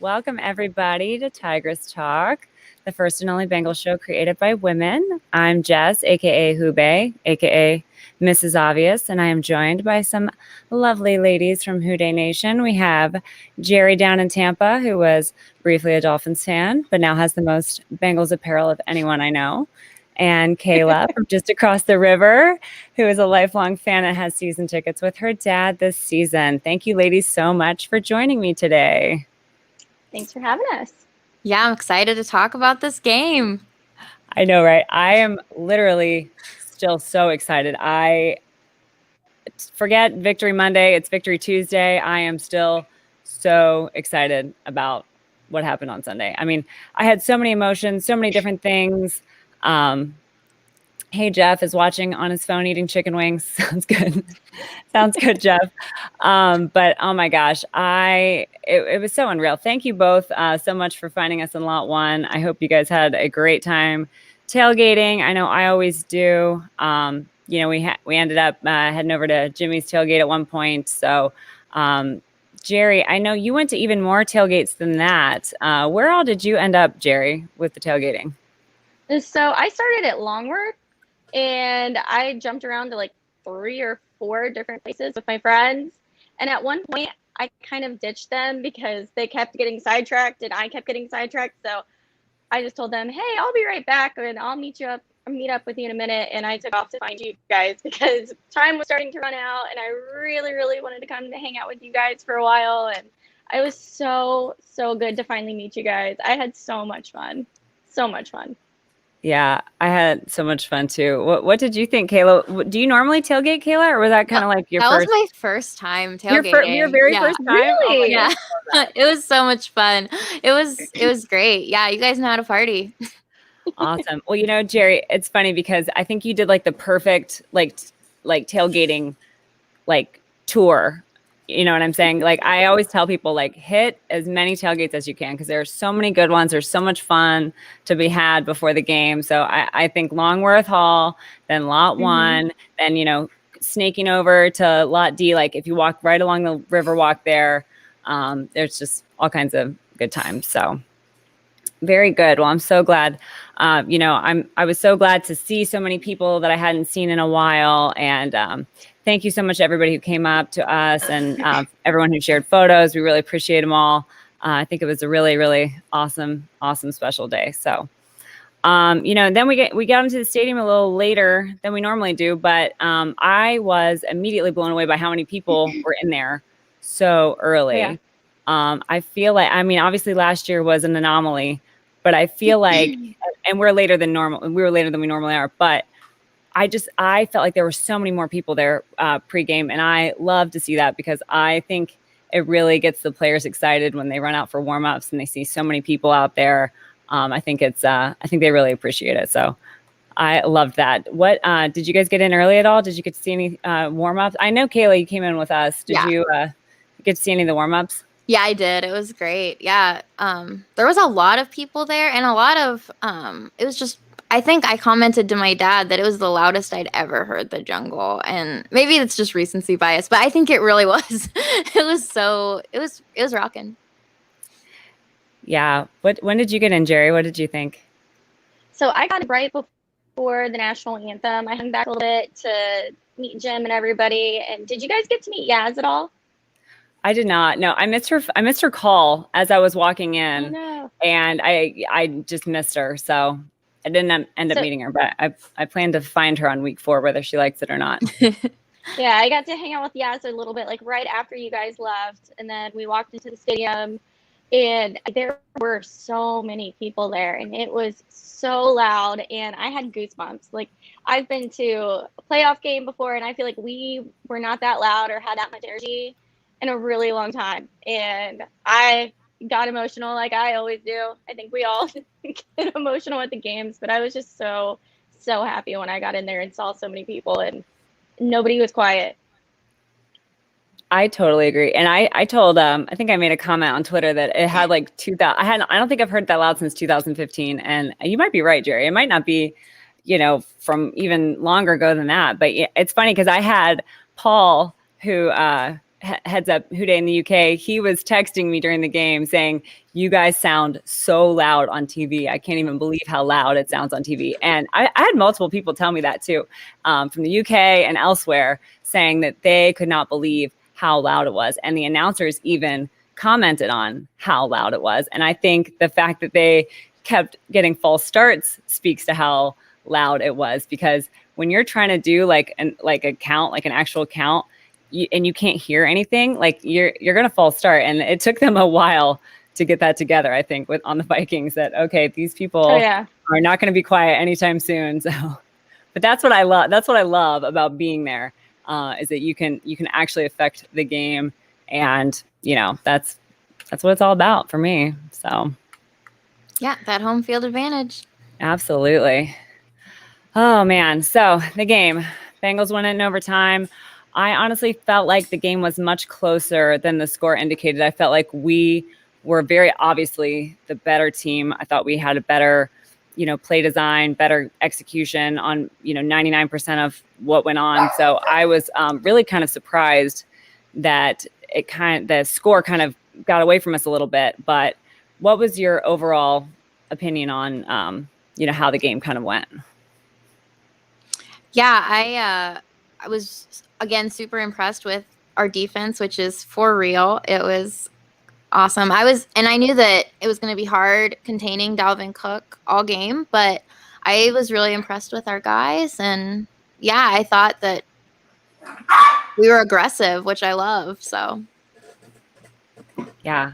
Welcome, everybody, to Tigress Talk, the first and only Bengal show created by women. I'm Jess, a.k.a. Hubei, a.k.a. Mrs. Obvious, and I am joined by some lovely ladies from Houday Nation. We have Jerry down in Tampa, who was briefly a Dolphins fan, but now has the most Bengals apparel of anyone I know. And Kayla from just across the river, who is a lifelong fan and has season tickets with her dad this season. Thank you, ladies, so much for joining me today. Thanks for having us. Yeah, I'm excited to talk about this game. I know, right? I am literally still so excited. I forget Victory Monday. It's Victory Tuesday. I am still so excited about what happened on Sunday. I mean, I had so many emotions, so many different things. Hey, Jeff is watching on his phone eating chicken wings. Sounds good. Sounds good, Jeff. But oh my gosh, it was so unreal. Thank you both so much for finding us in lot one. I hope you guys had a great time tailgating. I know I always do. We ended up heading over to Jimmy's tailgate at one point. So, Jerry, I know you went to even more tailgates than that. Where all did you end up, Jerry, with the tailgating? So I started at Longworth, and I jumped around to like 3 or 4 different places with my friends. And at one point, I kind of ditched them because they kept getting sidetracked and I kept getting sidetracked. So I just told them, hey, I'll be right back and I'll meet up with you in a minute. And I took off to find you guys because time was starting to run out and I really, really wanted to come to hang out with you guys for a while. And it was so good to finally meet you guys. I had so much fun. So much fun. Yeah, I had so much fun too. What did you think, Kayla? Do you normally tailgate, Kayla, or was that kind of like your that first? That was my first time tailgating. Your very first time? Really? Oh yeah. It was so much fun. It was great. Yeah, you guys know how to party. Awesome. Well, Jerry, it's funny because I think you did like the perfect like tailgating like tour. You know what I'm saying? Like I always tell people, like hit as many tailgates as you can because there are so many good ones. There's so much fun to be had before the game. So I think Longworth Hall, then Lot 1, then snaking over to Lot D. Like if you walk right along the river walk there, there's just all kinds of good times. So very good. Well, I'm so glad. I was so glad to see so many people that I hadn't seen in a while, and thank you so much to everybody who came up to us and everyone who shared photos. We really appreciate them all. I think it was a really, really awesome special day. So, then we got into the stadium a little later than we normally do, but I was immediately blown away by how many people were in there so early. Yeah. I feel like, obviously last year was an anomaly, but I feel like, and we're later than normal. We were later than we normally are, but I felt like there were so many more people there pregame, and I love to see that because I think it really gets the players excited when they run out for warmups and they see so many people out there. I think they really appreciate it. So I loved that. What did you guys get in early at all? Did you get to see any warmups? I know Kayla, you came in with us. Did you get to see any of the warmups? Yeah, I did. It was great. Yeah. There was a lot of people there and a lot of, it was just, I think I commented to my dad that it was the loudest I'd ever heard the jungle. And maybe it's just recency bias, but I think it really was. It was rocking. Yeah. When did you get in, Jerry? What did you think? So I got right before the national anthem. I hung back a little bit to meet Jim and everybody. And did you guys get to meet Yaz at all? I did not. No, I missed her call as I was walking in. Oh, no. And I just missed her. So I didn't end up meeting her, but I plan to find her on week 4, whether she likes it or not. Yeah, I got to hang out with Yaz a little bit, like right after you guys left. And then we walked into the stadium and there were so many people there and it was so loud and I had goosebumps. Like I've been to a playoff game before and I feel like we were not that loud or had that much energy in a really long time. And I got emotional like I always do. I think we all get emotional at the games, but I was just so happy when I got in there and saw so many people and nobody was quiet. I totally agree. And I told, I think I made a comment on Twitter that it had like 2000. I don't think I've heard that loud since 2015. And you might be right, Jerry. It might not be, from even longer ago than that. But it's funny because I had Paul, who heads up, Houday in the UK, he was texting me during the game saying, "You guys sound so loud on TV. I can't even believe how loud it sounds on TV." And I had multiple people tell me that too, from the UK and elsewhere, saying that they could not believe how loud it was. And the announcers even commented on how loud it was. And I think the fact that they kept getting false starts speaks to how loud it was, because when you're trying to do like a count, like an actual count, and you can't hear anything, like you're going to false start. And it took them a while to get that together, I think, on the Vikings, that, okay, these people are not going to be quiet anytime soon. So, but that's what I love. That's what I love about being there, is that you can actually affect the game. And, that's what it's all about for me. So yeah, that home field advantage. Absolutely. Oh man. So the game, Bengals win it in overtime. I honestly felt like the game was much closer than the score indicated. I felt like we were very obviously the better team. I thought we had a better, play design, better execution on, 99% of what went on. So I was really kind of surprised that the score kind of got away from us a little bit. But what was your overall opinion on, how the game kind of went? Yeah, I was, again, super impressed with our defense, which is for real. It was awesome. I knew that it was going to be hard containing Dalvin Cook all game, but I was really impressed with our guys. And yeah, I thought that we were aggressive, which I love. So yeah,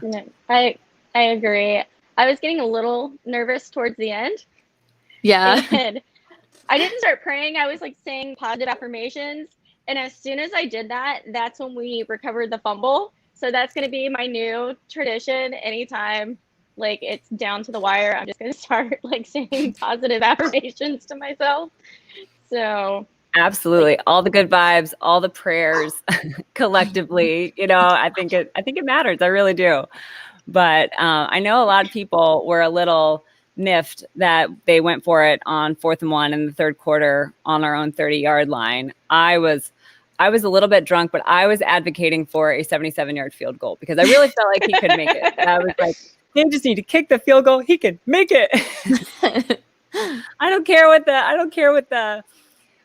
I agree. I was getting a little nervous towards the end. Yeah. And I didn't start praying. I was like saying positive affirmations. And as soon as I did that, that's when we recovered the fumble. So that's going to be my new tradition. Anytime like it's down to the wire, I'm just going to start like saying positive affirmations to myself. So absolutely. All the good vibes, all the prayers collectively, I think it matters. I really do. But I know a lot of people were a little miffed that they went for it on 4th and 1 in the third quarter on our own 30-yard line. I was a little bit drunk, but I was advocating for a 77-yard field goal because I really felt like he could make it. I was like, he just need to kick the field goal. He can make it. I don't care what the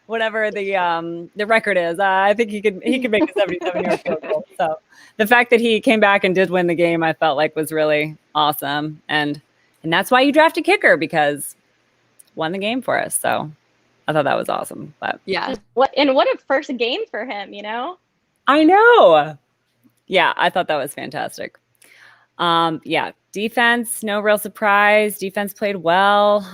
whatever the record is. I think he could make a 77-yard field goal. So the fact that he came back and did win the game, I felt like was really awesome. And that's why you draft a kicker, because won the game for us. So I thought that was awesome. But yeah. What a first game for him, I know. Yeah, I thought that was fantastic. Yeah, defense, no real surprise. Defense played well.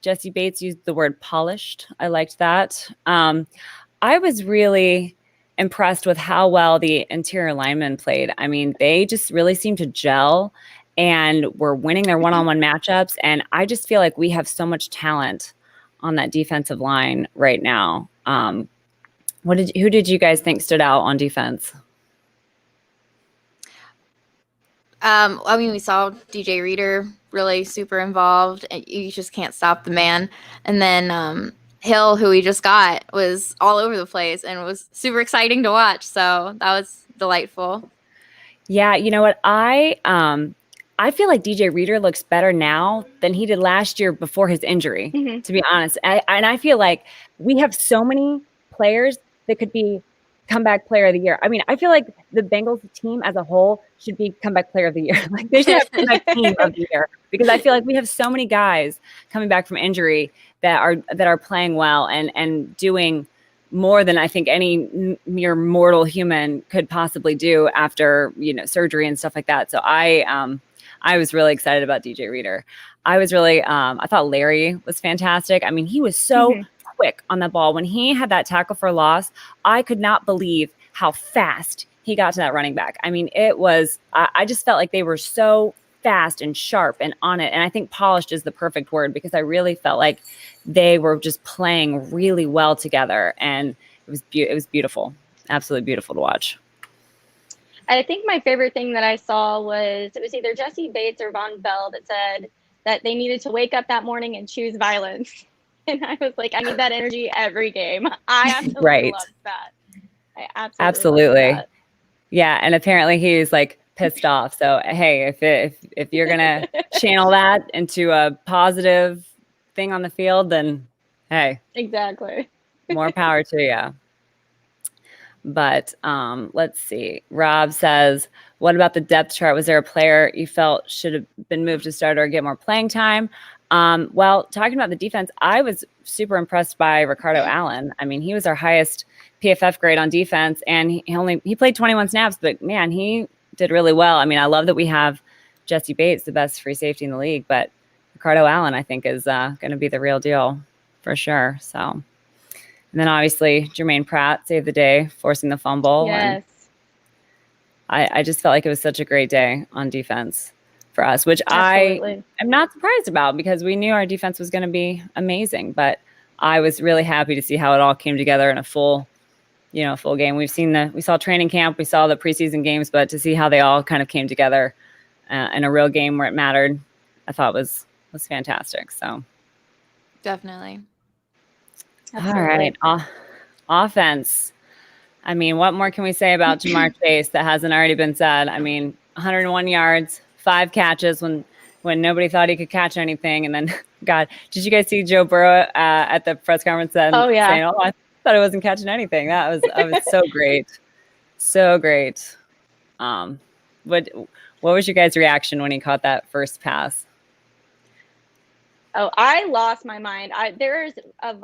Jesse Bates used the word polished. I liked that. I was really impressed with how well the interior linemen played. I mean, they just really seemed to gel and were winning their one-on-one matchups. And I just feel like we have so much talent on that defensive line right now. Who did you guys think stood out on defense? We saw DJ Reader really super involved, and you just can't stop the man. And then Hill, who we just got, was all over the place and was super exciting to watch. So that was delightful. Yeah, you know what? I feel like DJ Reader looks better now than he did last year before his injury, to be honest. And I feel like we have so many players that could be comeback player of the year. I mean, I feel like the Bengals team as a whole should be comeback player of the year. Like they should have comeback team of the year, because I feel like we have so many guys coming back from injury that are playing well and doing more than I think any mere mortal human could possibly do after, surgery and stuff like that. So I was really excited about DJ Reader. I thought Larry was fantastic. I mean, he was so quick on the ball. When he had that tackle for loss, I could not believe how fast he got to that running back. I mean, I just felt like they were so fast and sharp and on it. And I think polished is the perfect word, because I really felt like they were just playing really well together. And it was beautiful. Absolutely beautiful to watch. I think my favorite thing that I saw was, it was either Jesse Bates or Von Bell that said that they needed to wake up that morning and choose violence. And I was like, I need that energy every game. I absolutely right. love that. I absolutely. Love that. Yeah, and apparently he's like pissed off. So hey, if you're gonna channel that into a positive thing on the field, then hey, Exactly. more power to you. But let's see. Rob says, "What about the depth chart? Was there a player you felt should have been moved to start or get more playing time?" Well, talking about the defense, I was super impressed by Ricardo Allen. I mean, he was our highest PFF grade on defense, and he played 21 snaps, but man, he did really well. I mean, I love that we have Jesse Bates, the best free safety in the league, but Ricardo Allen, I think, is going to be the real deal for sure. So, and then obviously Jermaine Pratt saved the day, forcing the fumble. Yes. And I just felt like it was such a great day on defense for us, which Absolutely. I'm not surprised about because we knew our defense was going to be amazing. But I was really happy to see how it all came together in a full game. We saw training camp, we saw the preseason games, but to see how they all kind of came together in a real game where it mattered, I thought was fantastic. So Definitely. Absolutely. All right, offense. I mean, what more can we say about Jamar Chase that hasn't already been said? I mean, 101 yards, 5 catches when nobody thought he could catch anything, and then God, did you guys see Joe Burrow at the press conference then saying, "Oh, I thought I wasn't catching anything." That was so great, so great. What was your guys' reaction when he caught that first pass? Oh, I lost my mind. There's a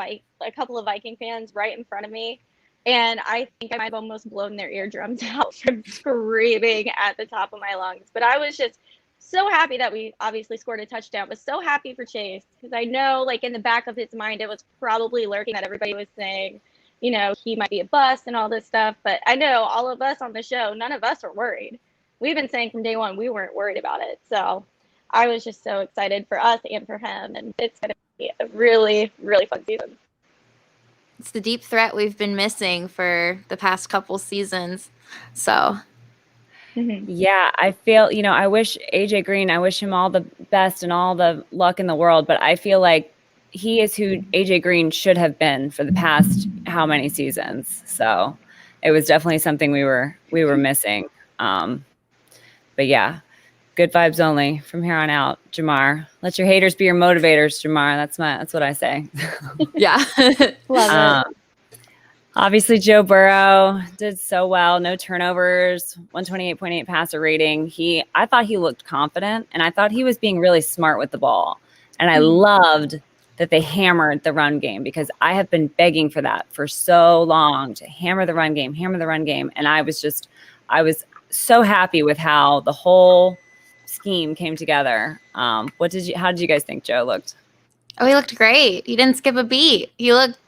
couple of Viking fans right in front of me, and I think I might have almost blown their eardrums out from screaming at the top of my lungs. But I was just so happy that we obviously scored a touchdown, but so happy for Chase because I know, like, in the back of his mind, it was probably lurking that everybody was saying, he might be a bust and all this stuff. But I know all of us on the show, none of us are worried. We've been saying from day one we weren't worried about it. So I was just so excited for us and for him, and it's going to be a really, really fun season. It's the deep threat we've been missing for the past couple seasons. So, yeah, I feel, I wish AJ Green, I wish him all the best and all the luck in the world, but I feel like he is who AJ Green should have been for the past how many seasons. So it was definitely something we were missing. But yeah, good vibes only from here on out. Jamar, let your haters be your motivators, Jamar. That's what I say. yeah. Love it. Obviously, Joe Burrow did so well. No turnovers, 128.8 passer rating. I thought he looked confident, and I thought he was being really smart with the ball. And I loved that they hammered the run game because I have been begging for that for so long, to hammer the run game. And I was so happy with how the whole scheme came together. How did you guys think Joe looked? Oh, he looked great. He didn't skip a beat. He looked,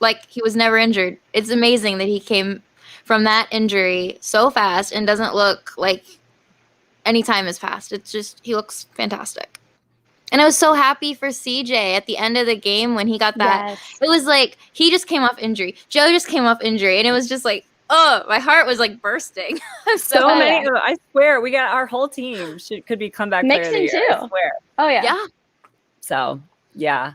like he was never injured. It's amazing that he came from that injury so fast and doesn't look like any time has passed. It's just, he looks fantastic. And I was so happy for CJ at the end of the game when he got that. Yes. It was like, he just came off injury. Joe just came off injury. And it was just like, oh, my heart was like bursting. So many. I swear, we got our whole team could be comeback player of the year. Too. I swear. Oh yeah. So yeah,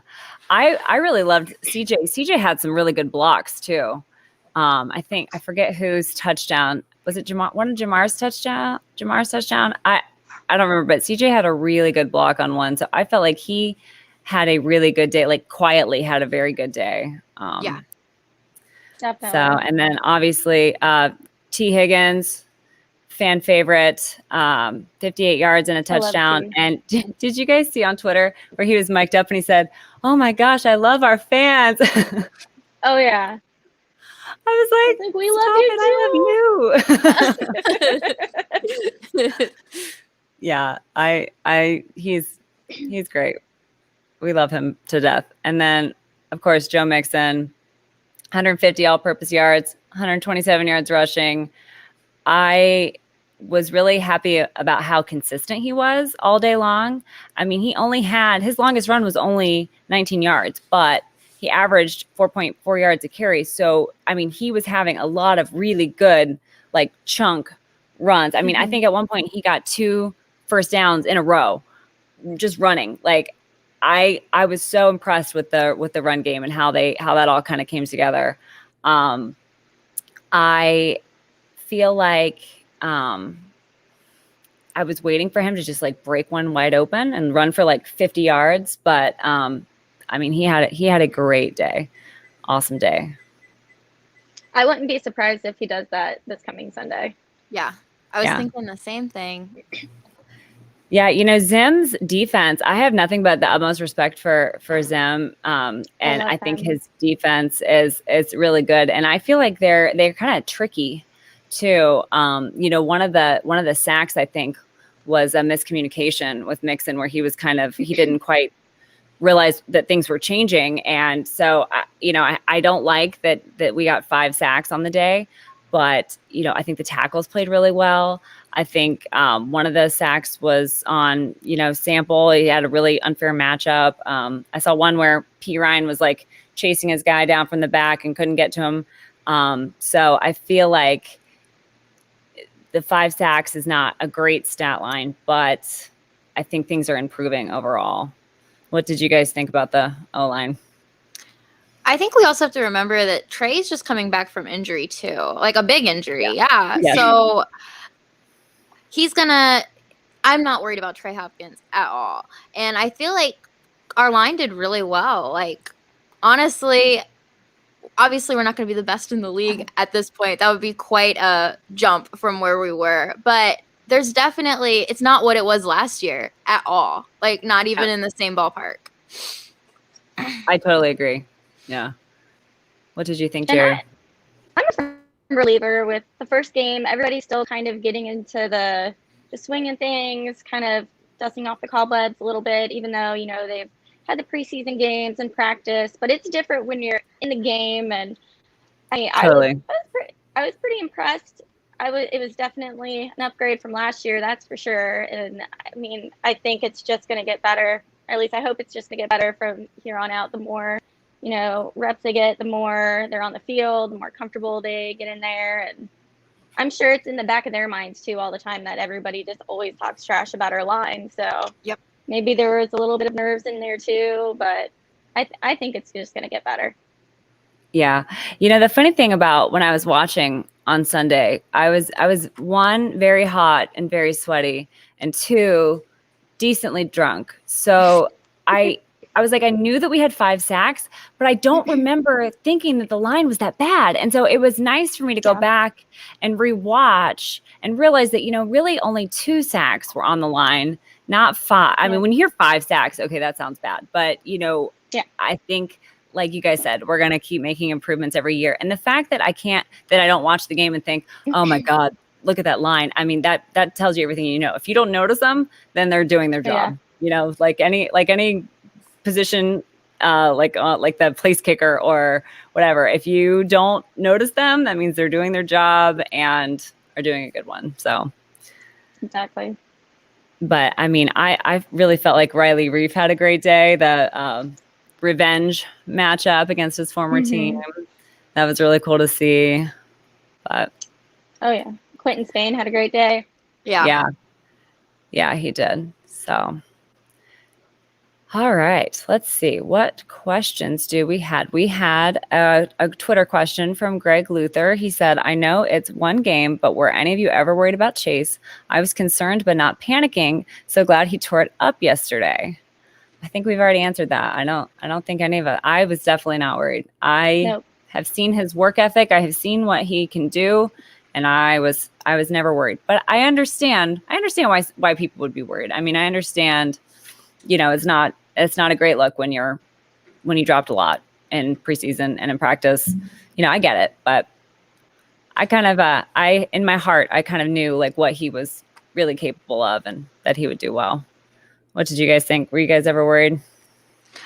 I really loved CJ. CJ had some really good blocks too. I forget whose touchdown was it. Jamar's touchdown. I don't remember, but CJ had a really good block on one. So I felt like he had a really good day. Like quietly had a very good day. Definitely. So, and then obviously T. Higgins, fan favorite, 58 yards and a touchdown. And did you guys see on Twitter where he was mic'd up and he said, "Oh my gosh, I love our fans." Oh yeah. I was like, we love you too. Yeah, he's great. We love him to death. And then of course Joe Mixon, 150 all-purpose yards, 127 yards rushing. I was really happy about how consistent he was all day long. I mean, his longest run was only 19 yards, but he averaged 4.4 yards a carry. So, I mean, he was having a lot of really good, like, chunk runs. I mean, I think at one point he got 2 first downs in a row just running. Like, I was so impressed with the run game and how that all kind of came together. I feel like I was waiting for him to just like break one wide open and run for like 50 yards. But I mean, he had a great day. Awesome day. I wouldn't be surprised if he does that this coming Sunday. Yeah. I was Yeah. thinking the same thing. Yeah, you know, Zim's defense, I have nothing but the utmost respect for Zim. And I think his defense is really good. And I feel like they're kind of tricky too. You know, one of the sacks I think was a miscommunication with Mixon, where he didn't quite realize that things were changing. And so, you know, I don't like that we got 5 sacks on the day, but, you know, I think the tackles played really well. I think one of the sacks was on, you know, Sample. He had a really unfair matchup. I saw one where P. Ryan was like chasing his guy down from the back and couldn't get to him. So I feel like the 5 sacks is not a great stat line, but I think things are improving overall. What did you guys think about the O-line? I think we also have to remember that Trey's just coming back from injury too, like a big injury. Yeah. So I'm not worried about Trey Hopkins at all. And I feel like our line did really well. Like, honestly, obviously we're not going to be the best in the league at this point. That would be quite a jump from where we were. But there's definitely, it's not what it was last year at all. Like, not even in the same ballpark. I totally agree. Yeah. What did you think, Jerry? I'm a reliever with the first game. Everybody's still kind of getting into the swing of things, kind of dusting off the cobwebs a little bit, even though, you know, they've had the preseason games and practice, but it's different when you're in the game. And I was pretty impressed. It was definitely an upgrade from last year, that's for sure. And I mean, I think it's just going to get better, or at least I hope it's just going to get better from here on out. The more, you know, reps they get, the more they're on the field, the more comfortable they get in there. And I'm sure it's in the back of their minds too all the time that everybody just always talks trash about our line. So maybe there was a little bit of nerves in there too, but I think it's just going to get better. Yeah. You know, the funny thing about when I was watching on Sunday, I was 1, very hot and very sweaty, and 2, decently drunk. So I was like, I knew that we had 5 sacks, but I don't remember thinking that the line was that bad. And so it was nice for me to go back and rewatch and realize that, you know, really only 2 sacks were on the line, not 5. I mean, when you hear 5 sacks, okay, that sounds bad. But, you know, I think, like you guys said, we're going to keep making improvements every year. And the fact that I don't watch the game and think, oh my God, look at that line. I mean, that tells you everything you know. If you don't notice them, then they're doing their job. You know, like any position, like the place kicker or whatever. If you don't notice them, that means they're doing their job and are doing a good one. So exactly. But I mean, I really felt like Riley Reef had a great day. The revenge matchup against his former team. That was really cool to see. But Quentin Spain had a great day. Yeah, he did. So all right, let's see. What questions do we had? We had a Twitter question from Greg Luther. He said, I know it's one game, but were any of you ever worried about Chase? I was concerned, but not panicking. So glad he tore it up yesterday. I think we've already answered that. I don't think any of it. I was definitely not worried. I have seen his work ethic. I have seen what he can do, and I was never worried. But I understand why people would be worried. I mean, I understand, you know, it's not a great look when you dropped a lot in preseason and in practice. You know, I get it, but I kind of in my heart, I kind of knew like what he was really capable of and that he would do well. What did you guys think? Were you guys ever worried?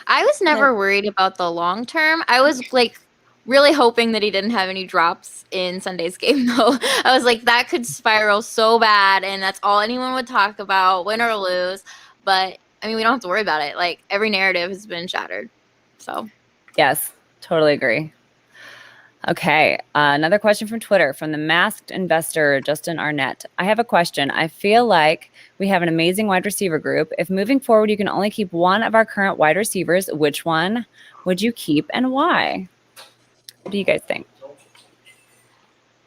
I was never worried about the long term. I was like really hoping that he didn't have any drops in Sunday's game, though. I was like, that could spiral so bad, and that's all anyone would talk about, win or lose. But I mean, we don't have to worry about it. Like, every narrative has been shattered. So yes, totally agree. Okay, another question from Twitter from the masked investor, Justin Arnett. I have a question. I feel like we have an amazing wide receiver group. If moving forward, you can only keep one of our current wide receivers, which one would you keep and why? What do you guys think?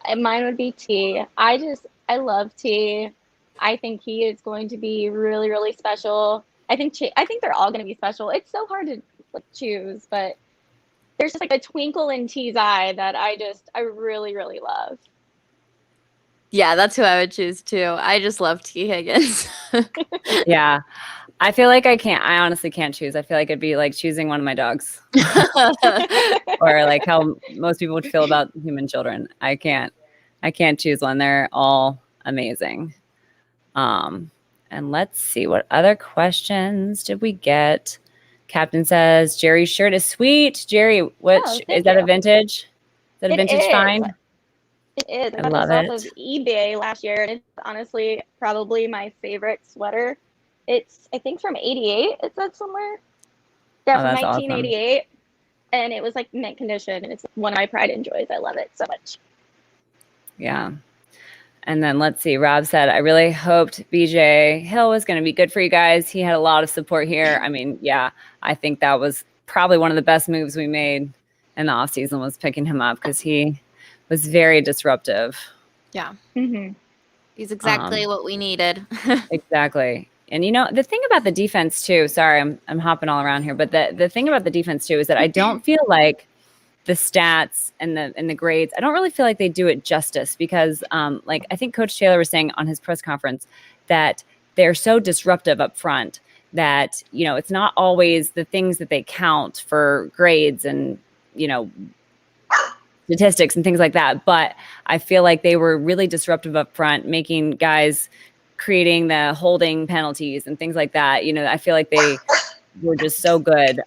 And mine would be T. I love T. I think he is going to be really, really special. I think they're all going to be special. It's so hard to choose, but there's just like a twinkle in T's eye that I really, really love. Yeah, that's who I would choose too. I just love T. Higgins. Yeah. I feel like I honestly can't choose. I feel like it'd be like choosing one of my dogs or like how most people would feel about human children. I can't choose one. They're all amazing. And let's see, what other questions did we get? Captain says, Jerry's shirt is sweet. Jerry, is that a vintage? Is that a vintage find? It is. I love it. Off of eBay last year, and it's honestly probably my favorite sweater. It's, I think, from '88. It said somewhere. Yeah, from 1988. Awesome. And it was like mint condition, and it's one of my pride and joys. I love it so much. Yeah. And then let's see. Rob said, I really hoped BJ Hill was going to be good for you guys. He had a lot of support here. I mean, yeah, I think that was probably one of the best moves we made in the offseason was picking him up because he was very disruptive. Yeah. Mm-hmm. He's exactly what we needed. Exactly. And, you know, the thing about the defense, too, sorry, I'm hopping all around here, but the thing about the defense, too, is that I don't feel like the stats and the grades, I don't really feel like they do it justice because, like, I think Coach Taylor was saying on his press conference that they're so disruptive up front that, you know, it's not always the things that they count for grades and, you know, statistics and things like that. But I feel like they were really disruptive up front, making guys creating the holding penalties and things like that. You know, I feel like they were just so good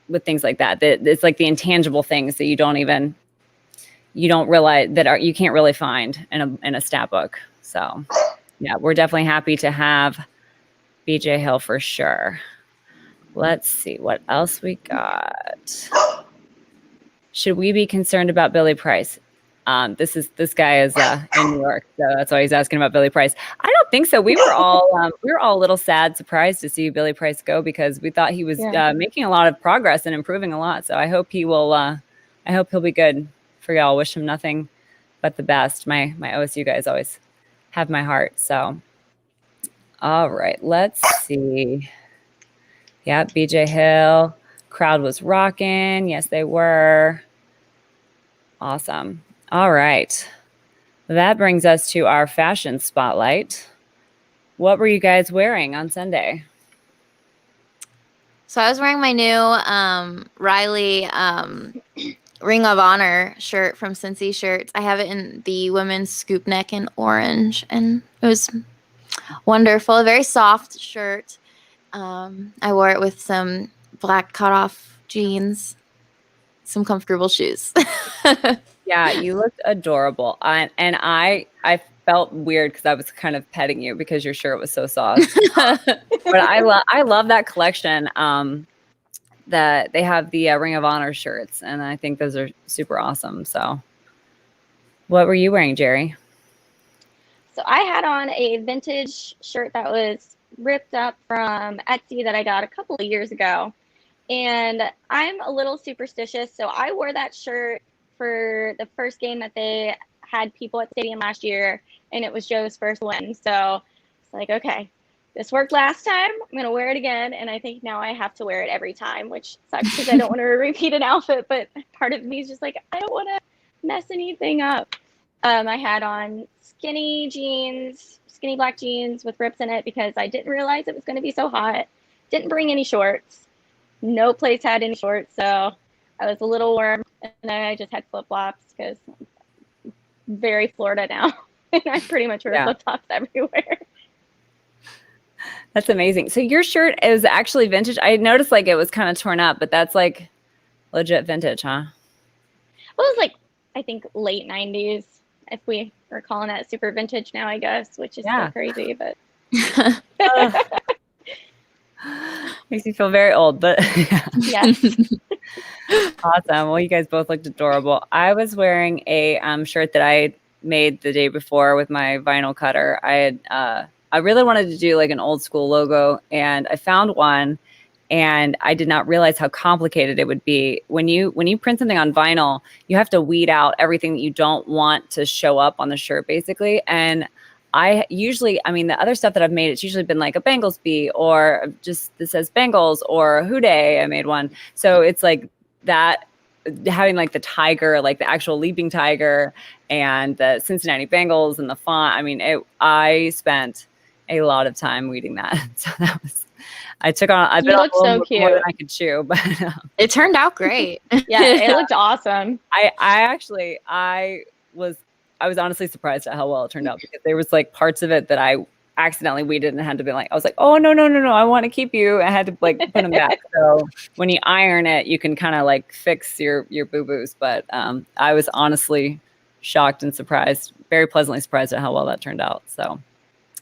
with things like that. It's like the intangible things that you don't realize that you can't really find in a stat book. So yeah, we're definitely happy to have BJ Hill for sure. Let's see what else we got. Should we be concerned about Billy Price? This guy is in New York, so that's why he's asking about Billy Price. I don't think so. We were all a little sad, surprised to see Billy Price go because we thought he was making a lot of progress and improving a lot. So I hope he will. I hope he'll be good for y'all. Wish him nothing but the best. My OSU guys always have my heart. So, all right, let's see. Yeah, BJ Hill. Crowd was rocking. Yes, they were. Awesome. All right. That brings us to our fashion spotlight. What were you guys wearing on Sunday? So I was wearing my new Riley Ring of Honor shirt from Cincy Shirts. I have it in the women's scoop neck in orange, and it was wonderful. A very soft shirt. I wore it with some black cutoff jeans, some comfortable shoes. Yeah, you looked adorable. And I felt weird because I was kind of petting you because your shirt was so soft. But I love that collection. That they have the Ring of Honor shirts, and I think those are super awesome. So, what were you wearing, Jerry? So I had on a vintage shirt that was ripped up from Etsy that I got a couple of years ago. And I'm a little superstitious, so I wore that shirt for the first game that they had people at stadium last year, and it was Joe's first win. So it's like, okay, this worked last time. I'm going to wear it again, and I think now I have to wear it every time, which sucks because I don't want to repeat an outfit, but part of me is just like, I don't want to mess anything up. I had on skinny black jeans with rips in it because I didn't realize it was going to be so hot. Didn't bring any shorts. No place had any shorts, so I was a little warm, and then I just had flip-flops because I'm very Florida now, and I pretty much wear flip-flops everywhere. That's amazing. So your shirt is actually vintage. I noticed like it was kind of torn up, but that's like legit vintage, huh? Well, it was like, I think late 90s, if we are calling that super vintage now, I guess, which is so crazy, but. Makes me feel very old, but yes. Awesome. Well, you guys both looked adorable. I was wearing a shirt that I made the day before with my vinyl cutter. I really wanted to do like an old school logo, and I found one, And I did not realize how complicated it would be. When you print something on vinyl, you have to weed out everything that you don't want to show up on the shirt, basically. And I mean, the other stuff that I've made, it's usually been like a Bengals bee or just this says Bengals or Houday. I made one. So it's like that, having like the tiger, like the actual leaping tiger and the Cincinnati Bengals and the font. I mean, I spent a lot of time weeding that. So that was, I bit on a little so more than cute. I could chew, but It turned out great. Yeah, it looked awesome. I was honestly surprised at how well it turned out, because there was like parts of it that I accidentally weeded and had to be like, I was like, oh no, I want to keep you. I had to like put them back. So when you iron it, you can kind of like fix your boo-boos. But I was honestly shocked and surprised, very pleasantly surprised at how well that turned out. So,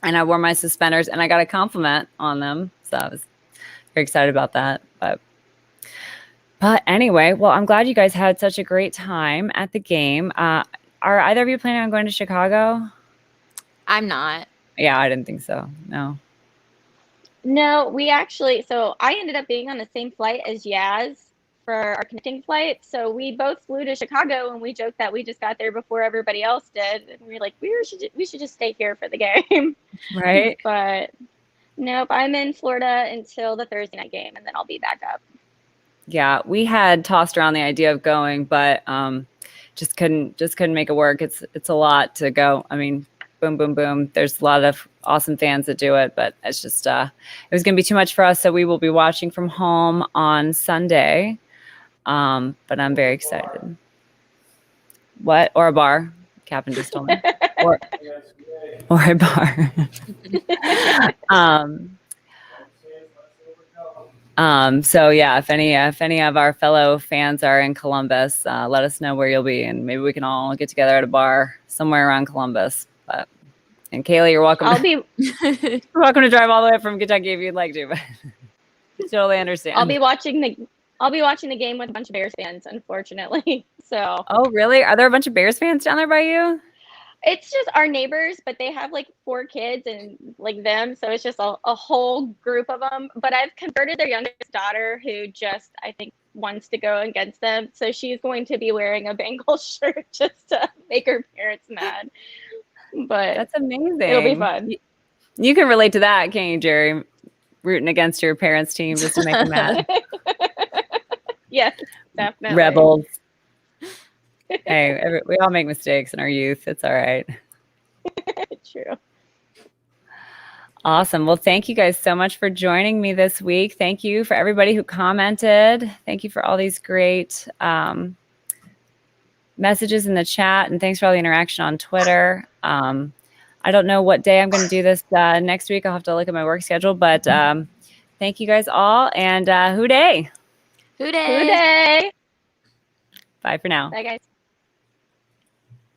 and I wore my suspenders and I got a compliment on them. So I was very excited about that. But anyway, well, I'm glad you guys had such a great time at the game. Are either of you planning on going to Chicago? I'm not. Yeah, I didn't think so. No. No, we actually, so I ended up being on the same flight as Yaz for our connecting flight. So we both flew to Chicago, and we joked that we just got there before everybody else did. And we were like, we should just stay here for the game. Right. But nope, I'm in Florida until the Thursday night game, and then I'll be back up. Yeah, we had tossed around the idea of going, but just couldn't make it work. It's a lot to go. I mean, boom, boom, boom. There's a lot of awesome fans that do it, but it's just it was going to be too much for us. So we will be watching from home on Sunday. But I'm very excited. What? Or a bar? Captain just told me. or a bar. So yeah, if any of our fellow fans are in Columbus, let us know where you'll be, and maybe we can all get together at a bar somewhere around Columbus. And Kaylee, you're welcome. You're welcome to drive all the way from Kentucky if you'd like to, but totally understand. I'll be watching the game with a bunch of Bears fans, unfortunately. So. Oh, really? Are there a bunch of Bears fans down there by you? It's just our neighbors, but they have like 4 kids and like them. So it's just a whole group of them. But I've converted their youngest daughter, who just, I think, wants to go against them. So she's going to be wearing a Bengals shirt just to make her parents mad. But that's amazing. It'll be fun. You can relate to that, can't you, Jerry? Rooting against your parents' team just to make them mad. Yes, definitely. Rebels. Hey, we all make mistakes in our youth. It's all right. True. Awesome. Well, thank you guys so much for joining me this week. Thank you for everybody who commented. Thank you for all these great messages in the chat, and thanks for all the interaction on Twitter. I don't know what day I'm going to do this next week. I'll have to look at my work schedule, but thank you guys all, and Houday. Houday. Bye for now. Bye, guys.